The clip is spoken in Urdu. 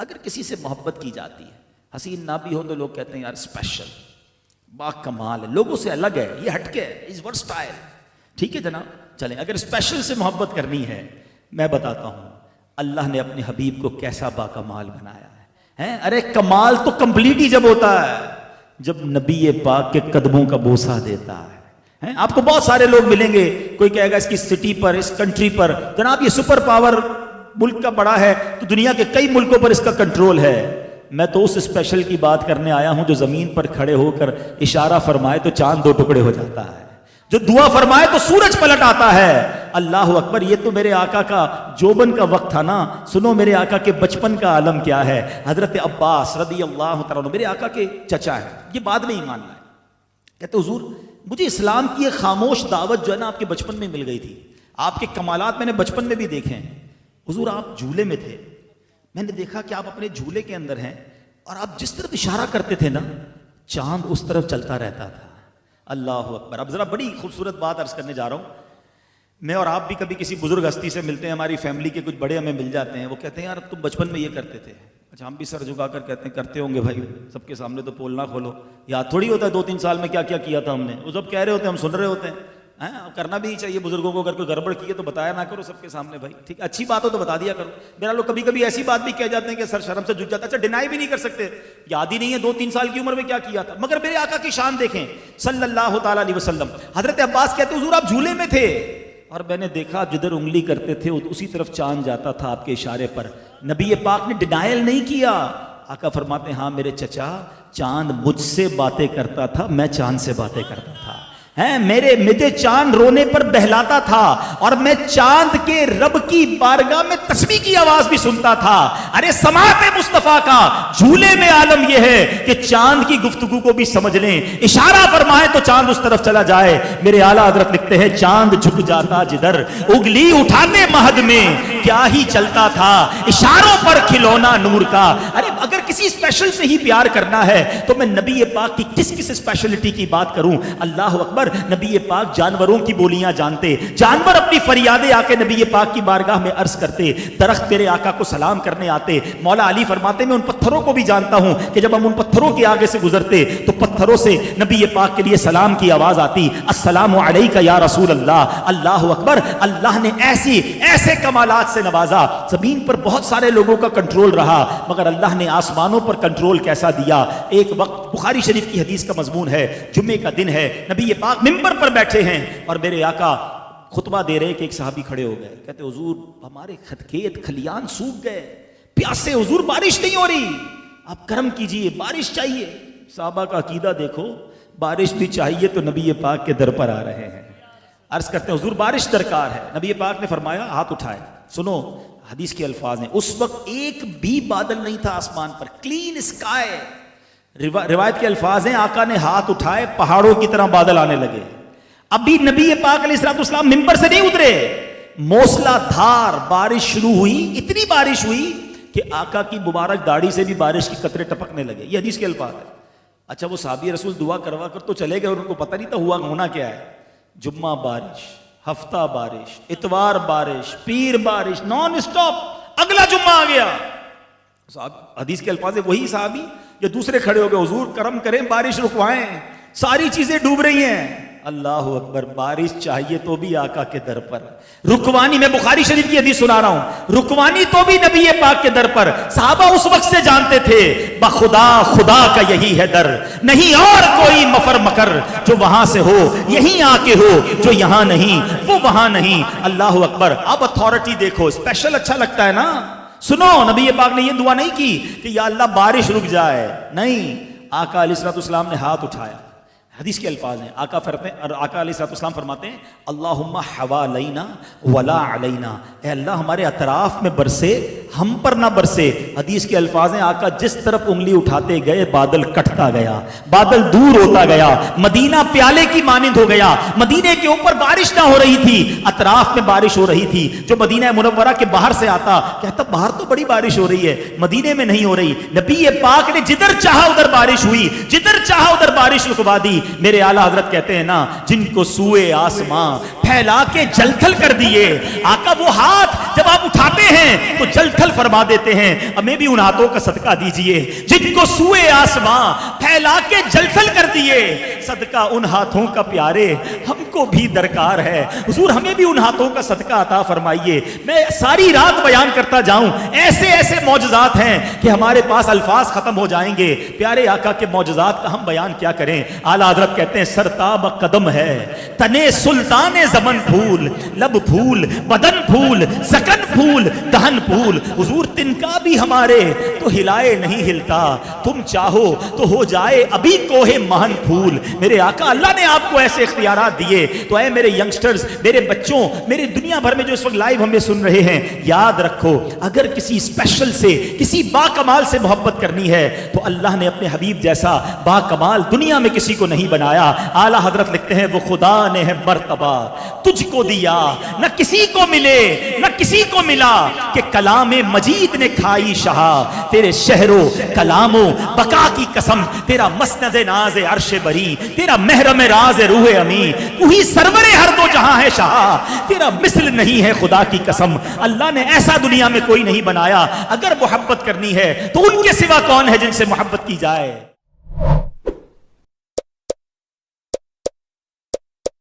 اگر کسی سے محبت کی جاتی ہے، حسین نہ بھی ہو تو لوگ کہتے ہیں یار اسپیشل، با کمال ہے، لوگوں سے الگ ہے، یہ ہٹ کے ہے، از ورسٹائل. ٹھیک ہے جناب، چلیں اگر اسپیشل سے محبت کرنی ہے، میں بتاتا ہوں اللہ نے اپنے حبیب کو کیسا با کمال بنایا ہے. ارے کمال تو کمپلیٹ ہی جب ہوتا ہے جب نبی پاک کے قدموں کا بوسہ دیتا ہے. آپ کو بہت سارے لوگ ملیں گے، کوئی کہے گا اس کی سٹی پر، اس کنٹری پر، جناب یہ سپر پاور ملک کا بڑا ہے تو دنیا کے کئی ملکوں پر اس کا کنٹرول ہے. میں تو اس اسپیشل کی بات کرنے آیا ہوں جو زمین پر کھڑے ہو کر اشارہ فرمائے تو چاند دو ٹکڑے ہو جاتا ہے، جو دعا فرمائے تو سورج پلٹ آتا ہے. اللہ اکبر. یہ تو میرے آقا کا جوبن کا وقت تھا نا. سنو میرے آقا کے بچپن کا عالم کیا ہے. حضرت عباس رضی اللہ تعالیٰ عنہ میرے آقا کے چچا ہے، یہ بعد میں ایمان لائے. کہتے حضور مجھے اسلام کی ایک خاموش دعوت جو ہے نا آپ کے بچپن میں مل گئی تھی، آپ کے کمالات میں نے بچپن میں بھی دیکھے ہیں. حضور آپ جھولے میں تھے، میں نے دیکھا کہ آپ اپنے جھولے کے اندر ہیں اور آپ جس طرف اشارہ کرتے تھے نا چاند اس طرف چلتا رہتا تھا. اللہ اکبر. اب ذرا بڑی خوبصورت بات عرض کرنے جا رہا ہوں. میں اور آپ بھی کبھی کسی بزرگ ہستی سے ملتے ہیں، ہماری فیملی کے کچھ بڑے ہمیں مل جاتے ہیں، وہ کہتے ہیں یار تم بچپن میں یہ کرتے تھے. اچھا ہم بھی سر جھکا کر کہتے ہیں کرتے ہوں گے بھائی، سب کے سامنے تو پول نہ کھولو، یاد تھوڑی ہوتا ہے 2-3 سال میں کیا کیا کیا تھا ہم نے. وہ سب کہہ رہے ہوتے ہیں، ہم سن رہے ہوتے ہیں. کرنا بھی نہیں چاہیے بزرگوں کو، اگر کوئی گڑبڑ کی ہے تو بتایا نہ کرو سب کے سامنے بھائی، ٹھیک ہے اچھی بات ہو تو بتا دیا کرو. میرا لوگ کبھی کبھی ایسی بات بھی کہہ جاتے ہیں کہ سر شرم سے جھک جاتا ہے. اچھا ڈینائی بھی نہیں کر سکتے، یاد ہی نہیں ہے 2-3 سال کی عمر میں کیا کیا تھا. مگر میرے آقا کی شان دیکھیں صلی اللہ تعالیٰ علیہ وسلم. حضرت عباس کہتے ہیں حضور آپ جھولے میں تھے اور میں نے دیکھا جدھر انگلی کرتے تھے اسی طرف چاند جاتا تھا آپ کے اشارے پر. نبی پاک نے ڈینائل نہیں کیا. آقا فرماتے ہیں ہاں میرے چچا چاند مجھ سے باتیں کرتا تھا، میں چاند سے باتیں کرتا تھا. مجھے چاند رونے پر بہلاتا تھا اور میں چاند کے رب کی بارگاہ میں تسبیح کی آواز بھی سنتا تھا. ارے سماعت مصطفیٰ کا جھولے میں عالم یہ ہے کہ چاند کی گفتگو کو بھی سمجھ لیں، اشارہ فرمائے تو چاند اس طرف چلا جائے. میرے اعلیٰ حضرت لکھتے ہیں چاند جھک جاتا جدھر اگلی اٹھاتے مہد میں کیا ہی چلتا تھا، اشاروں پر کھلونا نور کا. ارے اگر کسی اسپیشل سے ہی پیار کرنا ہے تو میں نبی پاک کی کس اسپیشلٹی کی بات کروں. اللہ اکبر. نبی پاک جانوروں کی بولیاں جانتے، جانور اپنی فریادیں آ کے نبی پاک کی بارگاہ میں عرض کرتے، درخت میرے آقا کو سلام کرنے آتے. مولا علی فرماتے میں ان پتھروں کو بھی جانتا ہوں کہ جب ہم ان پتھروں کے آگے سے گزرتے تو پتھروں سے نبی پاک کے لیے سلام کی آواز آتی، السلام علیکہ یا رسول اللہ. اللہ اکبر. اللہ نے ایسے کمالات سے نوازا. زمین پر بہت سارے لوگوں کا کنٹرول رہا مگر اللہ نے آسمانوں پر کنٹرول کیسا دیا. ایک وقت بخاری شریف کی حدیث کا مضمون ہے، جمعے کا دن ہے، نبی پاک منبر پر بیٹھے ہیں اور میرے آقا خطبہ دے رہے کہ ایک صحابی کھڑے ہو گئے. کہتے حضور ہمارے کھیت کھلیان سوکھ گئے، پیاسے حضور بارش نہیں ہو رہی، آپ کرم کیجئے بارش چاہیے. صحابہ کا عقیدہ دیکھو، بارش بھی چاہیے تو نبی پاک کے در پر آ رہے ہیں. عرض کرتے ہیں حضور بارش درکار ہے. نبی پاک نے فرمایا ہاتھ اٹھائے. سنو حدیث کے الفاظ ہیں، اس وقت ایک بھی بادل نہیں تھا آسمان پر، کلین اسکائی. روایت کے الفاظ ہیں آقا نے ہاتھ اٹھائے، پہاڑوں کی طرح بادل آنے لگے. ابھی نبی پاک علیہ الصلوۃ والسلام منبر سے نہیں اترے، موسلا دھار بارش شروع ہوئی. اتنی بارش ہوئی کہ آقا کی مبارک داڑھی سے بھی بارش کی قطرے ٹپکنے لگے. یہ حدیث کے الفاظ ہیں. اچھا وہ صحابی رسول دعا کروا کر تو چلے گئے اور ان کو پتہ نہیں تھا ہونا کیا ہے. جمعہ بارش، ہفتہ بارش، اتوار بارش، پیر بارش، نان اسٹاپ. اگلا جمعہ آ گیا. حدیث کے الفاظ وہی صحابی یا دوسرے کھڑے ہو گئے، حضور کرم کریں بارش رکوائیں، ساری چیزیں ڈوب رہی ہیں. اللہ اکبر. بارش چاہیے تو بھی آقا کے در پر رکوانی. میں بخاری شریف کی حدیث سنا رہا ہوں، رکوانی تو بھی نبی پاک کے در پر. صحابہ اس وقت سے جانتے تھے بخدا خدا کا یہی ہے در، نہیں اور کوئی مفر مکر جو وہاں سے ہو یہیں آ کے ہو، جو یہاں نہیں وہ وہاں نہیں. اللہ اکبر. اب اتھارٹی دیکھو، اسپیشل اچھا لگتا ہے نا. سنو نبی پاک نے یہ دعا نہیں کی کہ یا اللہ بارش رک جائے، نہیں. آقا علیہ الصلوۃ والسلام نے ہاتھ اٹھایا. حدیث کے الفاظ ہیں، آقا علیہ الصلوۃ والسلام فرماتے ہیں اللہم حوالینا ولا علینا. اے اللہ ہمارے اطراف میں برسے، ہم پر نہ برسے. حدیث کے الفاظ ہیں آقا جس طرف انگلی اٹھاتے گئے بادل کٹتا گیا، بادل دور ہوتا گیا، مدینہ پیالے کی مانند ہو گیا. مدینے کے اوپر بارش نہ ہو رہی تھی، اطراف میں بارش ہو رہی تھی. جو مدینہ منورہ کے باہر سے آتا کہتا باہر تو بڑی بارش ہو رہی ہے، مدینے میں نہیں ہو رہی. نبی پاک نے جدھر چاہا ادھر بارش ہوئی، جدھر چاہا ادھر بارش رکوا دی. میرے اعلیٰ حضرت کہتے ہیں نا جن کو سوئے آسماں پھیلا کے جل تھل کر دیے. آقا وہ ہاتھ جب آپ اٹھاتے ہیں تو جل تھل فرما دیتے ہیں. ہمیں بھی ان ہاتھوں کا صدقہ دیجئے جن کو سوئے آسماں پھیلا کے جل تھل کر دیے. صدقہ ان ہاتھوں کا پیارے ہم کو بھی درکار ہے. حضور ہمیں بھی ان ہاتھوں کا صدقہ عطا فرمائیے. میں ساری رات بیان کرتا جاؤں, ایسے ایسے معجزات ہیں کہ ہمارے پاس الفاظ ختم ہو جائیں گے. پیارے آقا کے معجزات کا ہم بیان کیا کریں. اعلیٰ حضرت کہتے ہیں سرتاب قدم ہے تنے سلطان زمن پھول, لب پھول, بدن پھول, سکن پھول, دہن پھول. حضور تنکا بھی ہمارے تو ہلائے نہیں ہلتا, تم چاہو تو ہو جائے ابھی کوہ مہن پھول. میرے آقا اللہ نے آپ کو ایسے اختیارات دیے. تو اے میرے ینگسٹرز, میرے بچوں, میرے دنیا بھر میں جو اس وقت لائیو ہمیں سن رہے ہیں, یاد رکھو اگر کسی اسپیشل سے, کسی با کمال سے محبت کرنی ہے تو اللہ نے اپنے حبیب جیسا با کمال دنیا میں کسی کو نہیں بنایا. اعلیٰ حضرت لکھتے ہیں وہ خدا نے ہے مرتبہ تجھ کو دیا, نہ کسی کو ملے نہ کسی کو ملا, کہ کلام مجید نے کھائی شہا. تیرے شہرو کلامو بقا کی قسم, تیرا مسند ناز عرش بری, تیرا محرم راز روح امی, وہی سرور ہر دو جہاں ہے شاہ, تیرا مثل نہیں ہے خدا کی قسم. اللہ نے ایسا دنیا میں کوئی نہیں بنایا. اگر محبت کرنی ہے تو ان کے سوا کون ہے جن سے محبت کی جائے.